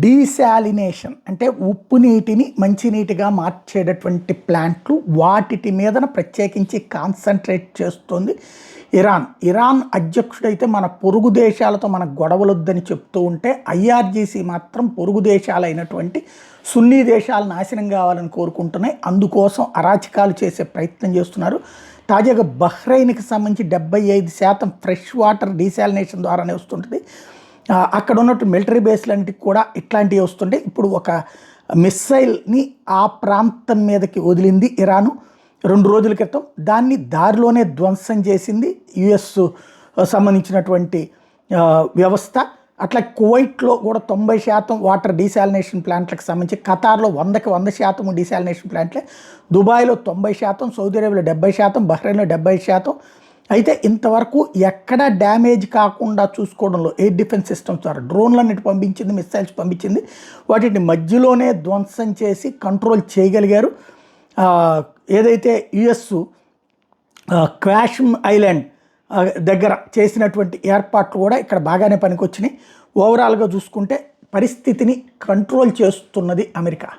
Desalination అంటే ఉప్పు నీటిని మంచినీటిగా మార్చేటటువంటి ప్లాంట్లు వాటి మీదన ప్రత్యేకించి కాన్సన్ట్రేట్ చేస్తుంది ఇరాన్ అధ్యక్షుడైతే మన పొరుగు దేశాలతో మన గొడవలొద్దని చెప్తూ ఉంటే ఐఆర్జీసీ మాత్రం పొరుగు దేశాలైనటువంటి సున్నీ దేశాలు నాశనం కావాలని కోరుకుంటున్నాయి. అందుకోసం అరాచకాలు చేసే ప్రయత్నం చేస్తున్నారు. తాజాగా బహ్రెయిన్కి సంబంధించి 75% ఫ్రెష్ వాటర్ డీశాలినేషన్ ద్వారానే వస్తుంటుంది. అక్కడ ఉన్నట్టు మిలిటరీ బేస్లన్నిటికి కూడా ఇట్లాంటివి వస్తుంటాయి. ఇప్పుడు ఒక మిస్సైల్ని ఆ ప్రాంతం మీదకి వదిలింది ఇరాను 2 రోజుల క్రితం. దాన్ని దారిలోనే ధ్వంసం చేసింది యుఎస్ సంబంధించినటువంటి వ్యవస్థ. అట్లా కువైట్లో కూడా 90% వాటర్ డీశాలినేషన్ ప్లాంట్లకు సంబంధించి, ఖతార్లో 100% డీశాలినేషన్ ప్లాంట్లే, దుబాయ్లో 90%, సౌదీ అరేబియాలో 70%, బహ్రెయిన్లో 70%. అయితే ఇంతవరకు ఎక్కడ డ్యామేజ్ కాకుండా చూసుకోవడంలో ఎయిర్ డిఫెన్స్ సిస్టమ్స్ ద్వారా డ్రోన్లన్నిటి పంపించింది, మిస్సైల్స్ పంపించింది. వాటిని మధ్యలోనే ధ్వంసం చేసి కంట్రోల్ చేయగలిగారు. ఏదైతే యుఎస్ క్వాషమ్ ఐలాండ్ దగ్గర చేసినటువంటి ఏర్పాట్లు కూడా ఇక్కడ బాగానే పనికొచ్చినాయి. ఓవరాల్గా చూసుకుంటే పరిస్థితిని కంట్రోల్ చేస్తున్నది అమెరికా.